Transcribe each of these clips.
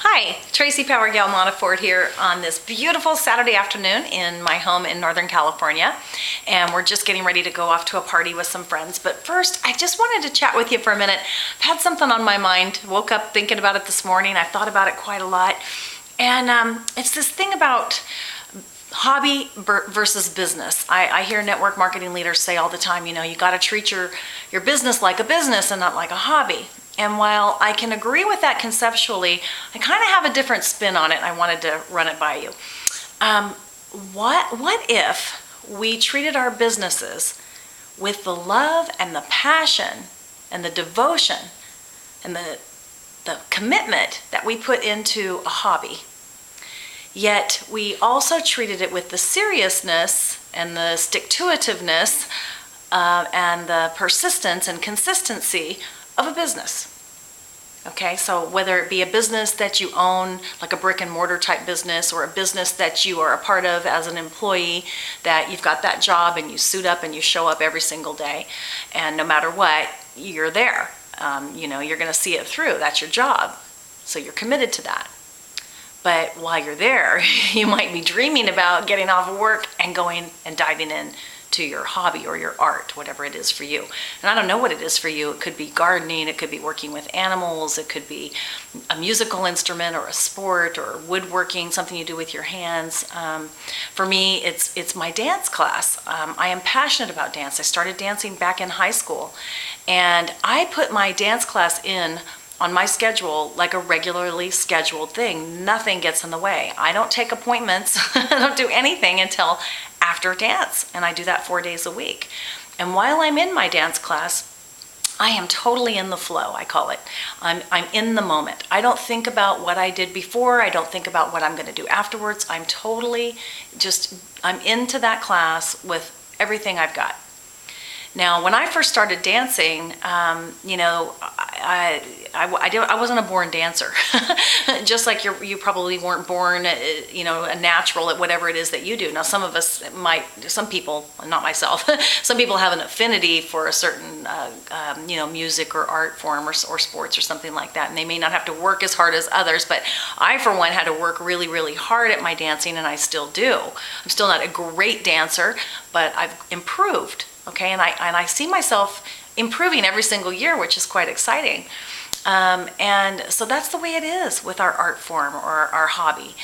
Hi, Tracy PowerGa Monteforte here on this beautiful Saturday afternoon in my home in Northern California. And we're just getting ready to go off to a party with some friends. But first, I just wanted to chat with you for a minute. I've had something on my mind. Woke up thinking about it this morning. I've thought about it quite a lot. And it's this thing about hobby versus business. I hear network marketing leaders say all the time, you got to treat your business like a business and not like a hobby. And while I can agree with that conceptually, I kind of have a different spin on it, and I wanted to run it by you. What if we treated our businesses with the love and the passion and the devotion and the commitment that we put into a hobby? Yet we also treated it with the seriousness and the stick-to-itiveness and the persistence and consistency of a business. Okay, so whether it be a business that you own, like a brick and mortar type business, or a business that you are a part of as an employee, that you've got that job and you suit up and you show up every single day, and no matter what, you're there. You're going to see it through. That's your job. So you're committed to that. But while you're there, you might be dreaming about getting off of work and going and diving in to your hobby or your art, whatever it is for you. And I don't know what it is for you. It could be gardening, it could be working with animals, it could be a musical instrument or a sport or woodworking, something you do with your hands. For me, it's my dance class. I am passionate about dance. I started dancing back in high school, and I put my dance class in on my schedule like a regularly scheduled thing. Nothing gets in the way. I don't take appointments. I don't do anything until after dance, and I do that 4 days a week. And while I'm in my dance class, I am totally in the flow, I call it. I'm in the moment. I don't think about what I did before. I don't think about what I'm going to do afterwards. I'm into that class with everything I've got. Now, when I first started dancing, I wasn't a born dancer. Just like you probably weren't born, a natural at whatever it is that you do. Now, some people, not myself, some people have an affinity for a certain, music or art form or sports or something like that, and they may not have to work as hard as others. But I, for one, had to work really, really hard at my dancing, and I still do. I'm still not a great dancer, but I've improved. Okay, and I see myself improving every single year, which is quite exciting. And so that's the way it is with our art form or our hobby.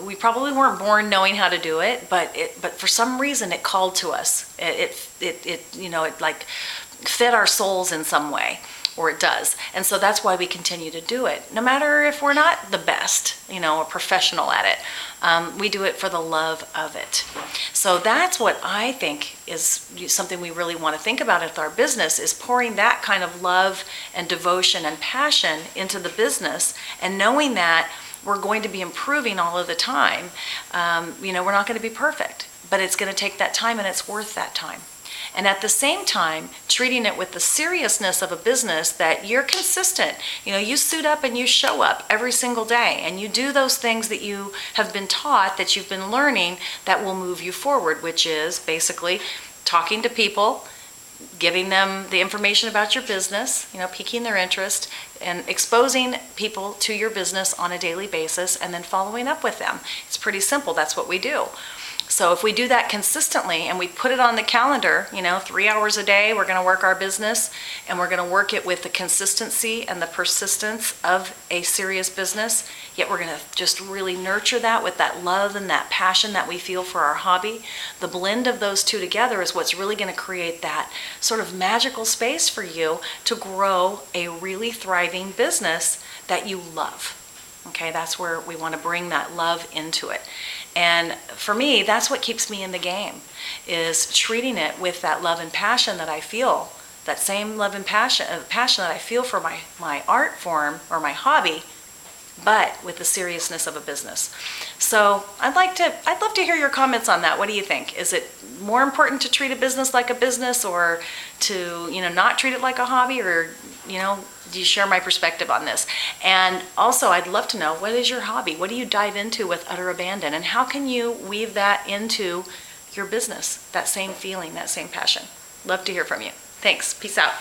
We probably weren't born knowing how to do it, but for some reason it called to us. It like fed our souls in some way, or it does. And so that's why we continue to do it. No matter if we're not the best, a professional at it, we do it for the love of it. So that's what I think is something we really want to think about with our business, is pouring that kind of love and devotion and passion into the business, and knowing that we're going to be improving all of the time. We're not going to be perfect, but it's going to take that time, and it's worth that time. And at the same time, treating it with the seriousness of a business, that you're consistent. You suit up and you show up every single day, and you do those things that you have been taught, that you've been learning, that will move you forward, which is basically talking to people, giving them the information about your business, piquing their interest, and exposing people to your business on a daily basis, and then following up with them. It's pretty simple. That's what we do. So if we do that consistently and we put it on the calendar, 3 hours a day, we're going to work our business, and we're going to work it with the consistency and the persistence of a serious business, yet we're going to just really nurture that with that love and that passion that we feel for our hobby. The blend of those two together is what's really going to create that sort of magical space for you to grow a really thriving business that you love. Okay, that's where we want to bring that love into it. And for me, that's what keeps me in the game, is treating it with that love and passion that I feel, that same love and passion that I feel for my art form or my hobby, but with the seriousness of a business. So I'd love to hear your comments on that. What do you think? Is it more important to treat a business like a business, or to, not treat it like a hobby, or, do you share my perspective on this? And also, I'd love to know, what is your hobby? What do you dive into with utter abandon? And how can you weave that into your business, that same feeling, that same passion? Love to hear from you. Thanks. Peace out.